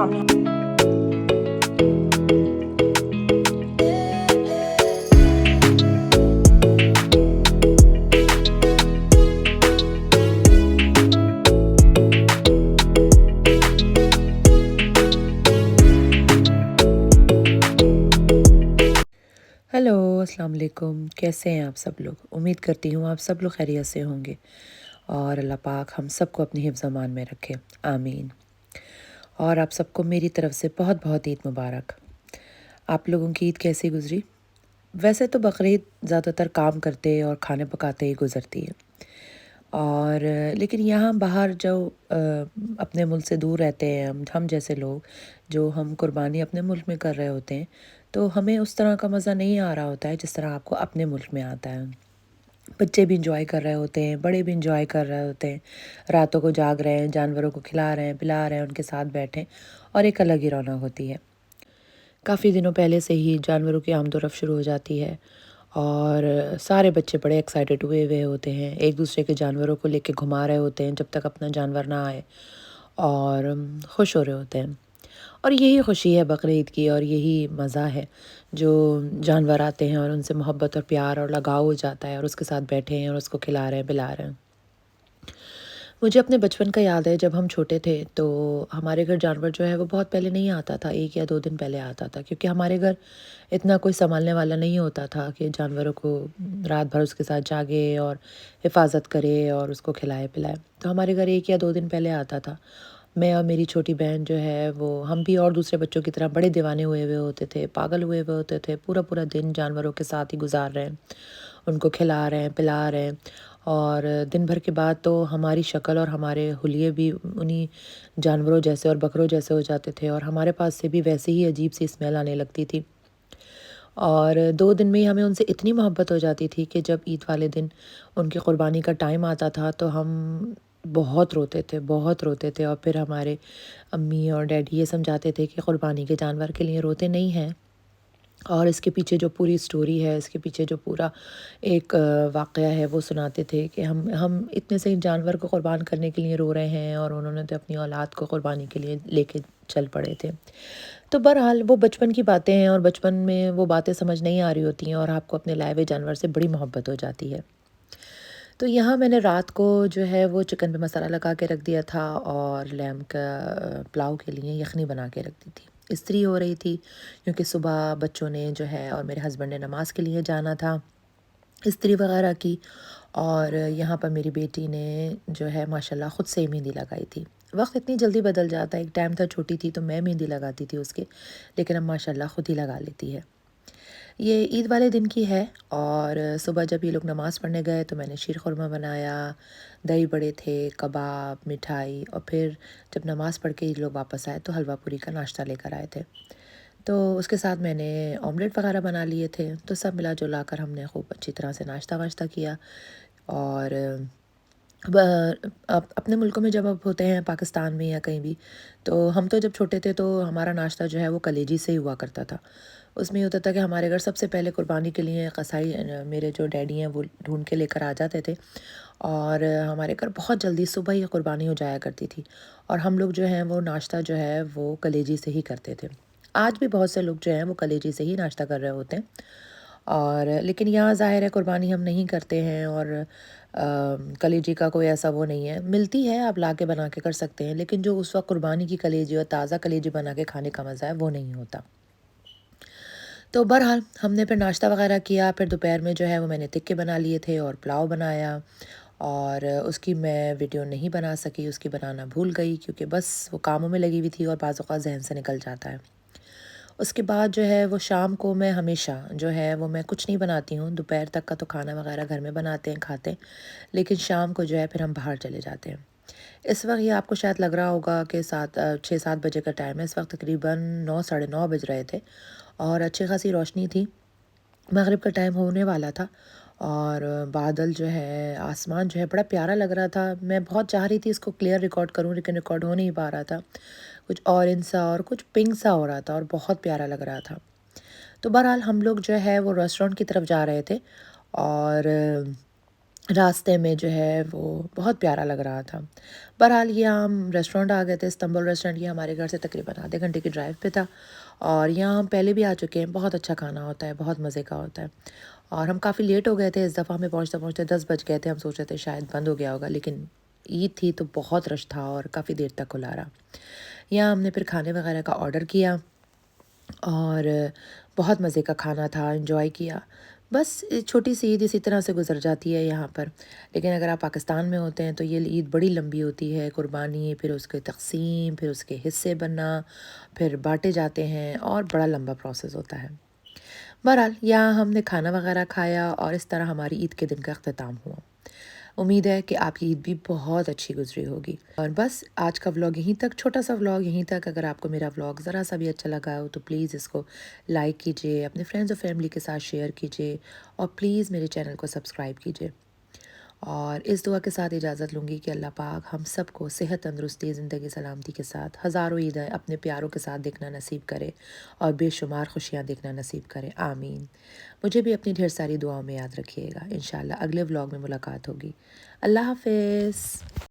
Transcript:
from me. Hello, अस्सलाम वालेकुम। कैसे हैं आप सब लोग? उम्मीद करती हूँ आप सब लोग खैरियत से होंगे और अल्लाह पाक हम सबको अपनी हिफ्ज़ अमान में रखे, आमीन। और आप सबको मेरी तरफ से बहुत बहुत ईद मुबारक। आप लोगों की ईद कैसी गुजरी? वैसे तो बकरीद ज़्यादातर काम करते और खाने पकाते ही गुजरती है, और लेकिन यहाँ बाहर जो अपने मुल्क से दूर रहते हैं हम जैसे लोग, जो हम कुर्बानी अपने मुल्क में कर रहे होते हैं, तो हमें उस तरह का मज़ा नहीं आ रहा होता है जिस तरह आपको अपने मुल्क में आता है। बच्चे भी इंजॉय कर रहे होते हैं, बड़े भी इंजॉय कर रहे होते हैं, रातों को जाग रहे हैं, जानवरों को खिला रहे हैं, पिला रहे हैं, उनके साथ बैठे, और एक अलग ही रौनक होती है। काफ़ी दिनों पहले से ही जानवरों की आमदोरफ़्त शुरू हो जाती है, और सारे बच्चे बड़े एक्साइटेड हुए हुए होते हैं, एक दूसरे के जानवरों को लेके घुमा रहे होते हैं जब तक अपना जानवर ना आए, और खुश हो रहे होते हैं। और यही खुशी है बकरीद की, और यही मज़ा है जो जानवर आते हैं और उनसे मोहब्बत और प्यार और लगाव हो जाता है, और उसके साथ बैठे हैं और उसको खिला रहे हैं, पिला रहे हैं। मुझे अपने बचपन का याद है, जब हम छोटे थे तो हमारे घर जानवर जो है वो बहुत पहले नहीं आता था, 1 या 2 दिन पहले आता था, क्योंकि हमारे घर इतना कोई सँभालने वाला नहीं होता था कि जानवरों को रात भर उसके साथ जागे और हिफाजत करे और उसको खिलाए-पिलाए। तो हमारे घर 1 या 2 दिन पहले आता था। मैं और मेरी छोटी बहन जो है वो, हम भी और दूसरे बच्चों की तरह बड़े दीवाने हुए हुए होते थे, पागल हुए हुए होते थे, पूरा-पूरा दिन जानवरों के साथ ही गुज़ार रहे हैं, उनको खिला रहे हैं, पिला रहे हैं। और दिन भर के बाद तो हमारी शक्ल और हमारे हुलिये भी उन्हीं जानवरों जैसे और बकरों जैसे हो जाते थे, और हमारे पास से भी वैसे ही अजीब सी स्मेल आने लगती थी। और 2 दिन में ही हमें उनसे इतनी मोहब्बत हो जाती थी कि जब ईद वाले दिन उनकी क़ुरबानी का टाइम आता था तो हम बहुत रोते थे, और फिर हमारे अम्मी और डैडी ये समझाते थे कि क़ुरबानी के जानवर के लिए रोते नहीं हैं, और इसके पीछे जो पूरी स्टोरी है, इसके पीछे जो पूरा एक वाक़या है, वो सुनाते थे कि हम इतने से जानवर को क़ुरबान करने के लिए रो रहे हैं, और उन्होंने तो अपनी औलाद को क़ुरबानी के लिए लेके चल पड़े थे। तो बहरहाल वो बचपन की बातें हैं, और बचपन में वो बातें समझ नहीं आ रही होती हैं, और आपको अपने लाए हुए जानवर से बड़ी मोहब्बत हो जाती है। तो यहाँ मैंने रात को जो है वो चिकन पे मसाला लगा के रख दिया था, और लैम का पुलाव के लिए यखनी बना के रख दी थी। इस्त्री हो रही थी, क्योंकि सुबह बच्चों ने जो है और मेरे हस्बैंड ने नमाज के लिए जाना था, इस्त्री वगैरह की। और यहाँ पर मेरी बेटी ने जो है माशाल्लाह ख़ुद से ही मेहंदी लगाई थी। वक्त इतनी जल्दी बदल जाता है, एक टाइम था छोटी थी तो मैं मेहंदी लगाती थी उसके, लेकिन अब माशाल्लाह ख़ुद ही लगा लेती है। ये ईद वाले दिन की है, और सुबह जब ये लोग नमाज़ पढ़ने गए तो मैंने शीर खुरमा बनाया, दही बड़े थे, कबाब, मिठाई, और फिर जब नमाज़ पढ़ के ये लोग वापस आए तो हलवा पूरी का नाश्ता लेकर आए थे। तो उसके साथ मैंने ऑमलेट वगैरह बना लिए थे, तो सब मिला जुला कर हमने खूब अच्छी तरह से नाश्ता वाश्ता किया। और अब अपने मुल्कों में जब अब होते हैं, पाकिस्तान में या कहीं भी, तो हम तो जब छोटे थे तो हमारा नाश्ता जो है वो कलेजी से ही हुआ करता था। उसमें ये होता था कि हमारे घर सबसे पहले कुर्बानी के लिए कसाई मेरे जो डैडी हैं वो ढूंढ के लेकर आ जाते थे, और हमारे घर बहुत जल्दी सुबह ही कुर्बानी हो जाया करती थी, और हम लोग जो हैं वो नाश्ता जो है वो कलेजी से ही करते थे। आज भी बहुत से लोग जो हैं वो कलेजी से ही नाश्ता कर रहे होते हैं, और लेकिन यहाँ ज़ाहिर है कुर्बानी हम नहीं करते हैं, और कलेजी का कोई ऐसा वो नहीं है, मिलती है आप ला के बना के कर सकते हैं, लेकिन जो उस वक्त कुर्बानी की कलेजी और ताज़ा कलेजी बना के खाने का मज़ा है वो नहीं होता। तो बहरहाल हमने फिर नाश्ता वगैरह किया, फिर दोपहर में जो है वो मैंने टिक्के बना लिए थे और पुलाव बनाया, और उसकी मैं वीडियो नहीं बना सकी, उसकी बनाना भूल गई, क्योंकि बस वो कामों में लगी हुई थी और बाज़ औक़ात ज़हन से निकल जाता है। उसके बाद जो है वो शाम को मैं हमेशा जो है वो मैं कुछ नहीं बनाती हूँ, दोपहर तक का तो खाना वगैरह घर में बनाते हैं, खाते हैं, लेकिन शाम को जो है फिर हम बाहर चले जाते हैं। इस वक्त ये आपको शायद लग रहा होगा कि 6-7 बजे का टाइम है, इस वक्त तकरीबन 9 साढ़े 9 बज रहे थे, और अच्छी खासी रोशनी थी, मगरिब का टाइम होने वाला था, और बादल जो है, आसमान जो है बड़ा प्यारा लग रहा था। मैं बहुत चाह रही थी इसको क्लियर रिकॉर्ड करूं, लेकिन रिकॉर्ड हो नहीं पा रहा था, कुछ ऑरेंज सा और कुछ पिंक सा हो रहा था, और बहुत प्यारा लग रहा था। तो बहरहाल हम लोग जो है वो रेस्टोरेंट की तरफ जा रहे थे, और راستے میں جو ہے وہ بہت پیارا لگ رہا تھا۔ بہرحال یہ ہم ریسٹورینٹ آ گئے تھے، استنبول ریسٹورینٹ، یہ ہمارے گھر سے تقریباً آدھے گھنٹے کی ڈرائیو پہ تھا، اور یہاں ہم پہلے بھی آ چکے ہیں۔ بہت اچھا کھانا ہوتا ہے، بہت مزے کا ہوتا ہے، اور ہم کافی لیٹ ہو گئے تھے اس دفعہ، ہمیں پہنچتے پہنچتے 10 بج گئے تھے۔ ہم سوچ رہے تھے شاید بند ہو گیا ہوگا، لیکن عید تھی تو بہت رش تھا اور کافی دیر تک کھلا رہا۔ یہاں ہم نے پھر کھانے وغیرہ کا آرڈر کیا، اور بہت مزے کا کھانا تھا، انجوائے کیا۔ بس چھوٹی سی عید اسی طرح سے گزر جاتی ہے یہاں پر، لیکن اگر آپ پاکستان میں ہوتے ہیں تو یہ عید بڑی لمبی ہوتی ہے، قربانی، پھر اس کے تقسیم، پھر اس کے حصے بننا، پھر بانٹے جاتے ہیں، اور بڑا لمبا پروسیس ہوتا ہے۔ بہرحال یہاں ہم نے کھانا وغیرہ کھایا، اور اس طرح ہماری عید کے دن کا اختتام ہوا۔ امید ہے کہ آپ کی عید بھی بہت اچھی گزری ہوگی۔ اور بس آج کا ولاگ یہیں تک، چھوٹا سا ولاگ یہیں تک۔ اگر آپ کو میرا ولاگ ذرا سا بھی اچھا لگا ہو تو پلیز اس کو لائک کیجئے، اپنے فرینڈز اور فیملی کے ساتھ شیئر کیجئے، اور پلیز میرے چینل کو سبسکرائب کیجئے۔ اور اس دعا کے ساتھ اجازت لوں گی کہ اللہ پاک ہم سب کو صحت، تندرستی، زندگی، سلامتی کے ساتھ ہزاروں عیدیں اپنے پیاروں کے ساتھ دیکھنا نصیب کرے، اور بے شمار خوشیاں دیکھنا نصیب کرے، آمین۔ مجھے بھی اپنی ڈھیر ساری دعاؤں میں یاد رکھیے گا۔ انشاءاللہ اگلے ولاگ میں ملاقات ہوگی۔ اللہ حافظ۔